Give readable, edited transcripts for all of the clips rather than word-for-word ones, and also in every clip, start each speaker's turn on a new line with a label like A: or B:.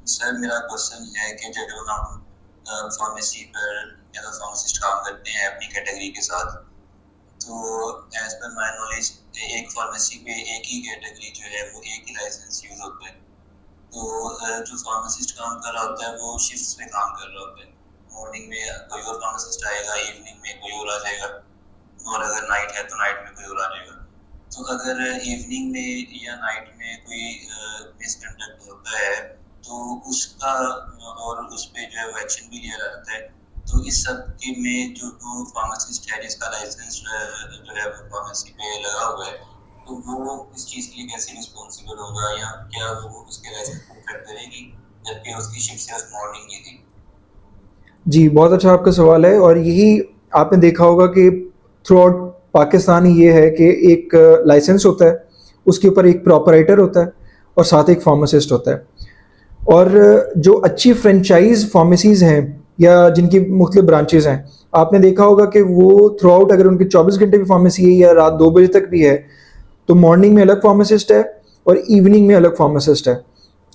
A: Sir मेरा question है कि जब हम फार्मेसी पर या तो फार्मासिस्ट काम करते हैं अपनी कैटेगरी के साथ, तो एज पर माय नॉलेज एक फार्मेसी पे एक ही कैटेगरी जो है वो एक ही लाइसेंस यूज होता है। तो जो फार्मासिस्ट काम कर रहा होता है वो शिफ्ट्स पे काम कर रहा होता है। मॉर्निंग में कोई और फार्मासिस्ट आएगा, इवनिंग में कोई और आ जाएगा, और अगर नाइट है तो नाइट में कोई और आ जाएगा। तो अगर इवनिंग में या नाइट में कोई मिसकंडक्ट होता है तो उसका और उस पे जो है वो एक्शन भी लिया जाता है। तो इस सब के में जो फार्मासिस्ट है जिसका लाइसेंस जो है वो फार्मेसी पे लगा हुआ है, तो वो इस चीज के लिए कैसे रिस्पॉन्सिबल होगा, या क्या वो उसके लाइसेंस को इफेक्ट करेगी जबकि उसकी शिफ्ट सिर्फ मॉर्निंग की थी?
B: जी, बहुत अच्छा आपका सवाल है। और यही आपने देखा होगा कि थ्रू आउट पाकिस्तान ये है कि एक लाइसेंस होता है, उसके ऊपर एक प्रॉपराइटर होता है और साथ एक फार्मासिस्ट होता है। और जो अच्छी फ्रेंचाइज फार्मेसीज़ हैं या जिनकी मुख्तलिफ ब्रांचेज़ हैं, आपने देखा होगा कि वो थ्रू आउट अगर उनकी 24 घंटे भी फार्मेसी है या रात 2 बजे तक भी है, तो मॉर्निंग में अलग फार्मासिस्ट है और इवनिंग में अलग फार्मासिस्ट है।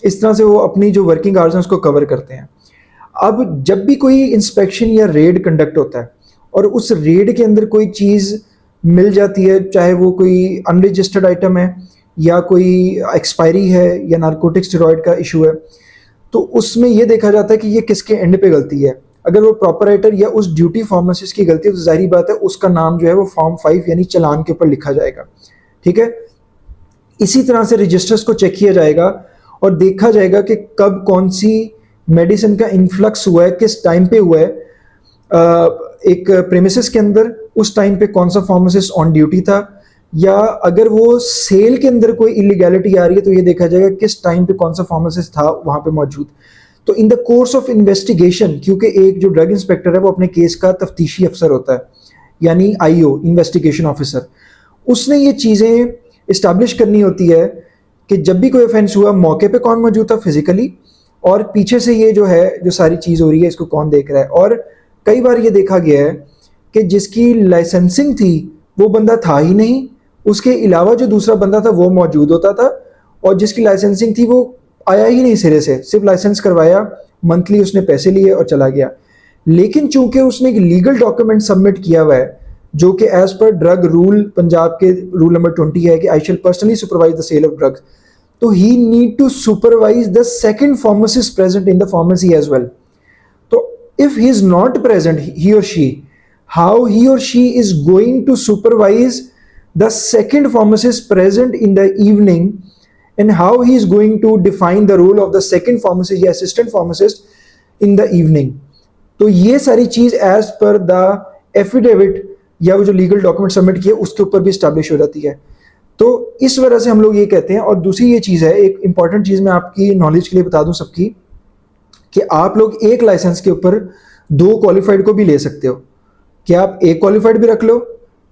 B: इस तरह से वो अपनी जो वर्किंग आवर्स हैं उसको कवर करते हैं। अब जब भी कोई इंस्पेक्शन या रेड कंडक्ट होता है और उस रेड के अंदर कोई चीज़ मिल जाती है, चाहे वो कोई अनरजिस्टर्ड आइटम है या कोई एक्सपायरी है या नारकोटिक स्टेरॉयड का इशू है, तो उसमें ये देखा जाता है कि ये किसके एंड पे गलती है। अगर वो प्रॉपराइटर या उस ड्यूटी फार्मासिस्ट की गलती है तो जाहिर बात है उसका नाम जो है वो फॉर्म 5 यानी चालान के ऊपर लिखा जाएगा। ठीक है, इसी तरह से रजिस्टर्स को चेक किया जाएगा और देखा जाएगा कि कब कौन सी मेडिसिन का इन्फ्लक्स हुआ है, किस टाइम पे हुआ है एक प्रेमिसेस के अंदर, उस टाइम पे कौन सा फार्मासिस्ट ऑन ड्यूटी था, या अगर वो सेल के अंदर कोई इलीगैलिटी आ रही है तो ये देखा जाएगा किस टाइम पे कौन सा फार्मासिस्ट था वहाँ पे मौजूद। तो in the course of investigation, क्योंकि एक जो ड्रग इंस्पेक्टर है वो अपने केस का तफ्तीशी अफसर होता है, यानी आईओ इन्वेस्टिगेशन ऑफिसर, उसने ये चीज़ें इस्टेब्लिश करनी होती है कि जब भी कोई ऑफेंस हुआ मौके पे कौन मौजूद था फिजिकली, और पीछे से ये जो है जो सारी चीज़ हो रही है इसको कौन देख रहा है। और कई बार ये देखा गया है कि जिसकी लाइसेंसिंग थी वो बंदा था ही नहीं, उसके अलावा जो दूसरा बंदा था वो मौजूद होता था, और जिसकी लाइसेंसिंग थी वो आया ही नहीं सिरे से, सिर्फ लाइसेंस करवाया, मंथली उसने पैसे लिए और चला गया। लेकिन चूंकि उसने एक लीगल डॉक्यूमेंट सबमिट किया हुआ है जो कि as per drug rule, Punjab के रूल नंबर 20 है कि I shall personally supervise the sale of drugs, तो he need to supervise the second pharmacist present in the pharmacy as well. तो if he is not present, he or she, how he or she is going to supervise the second pharmacist present in the evening, and how he is going to define the role of the second pharmacist या assistant pharmacist in the evening। तो ये सारी चीज as per the affidavit या वो जो legal document submit किया उसके ऊपर भी स्टैब्लिश हो जाती है। तो इस वजह से हम लोग ये कहते हैं। और दूसरी ये चीज़ है, एक इंपॉर्टेंट चीज़ मैं आपकी नॉलेज के लिए बता दूं सबकी, कि आप लोग एक लाइसेंस के ऊपर 2 क्वालिफाइड को भी ले सकते हो, कि आप एक क्वालिफाइड भी रख लो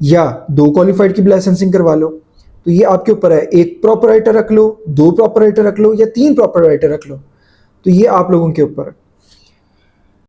B: या 2 क्वालिफाइड की भी लाइसेंसिंग करवा लो। तो ये आपके ऊपर है, एक प्रॉपराइटर रख लो, 2 प्रॉपराइटर रख लो या 3 प्रॉपराइटर रख लो, तो ये आप लोगों के ऊपर है।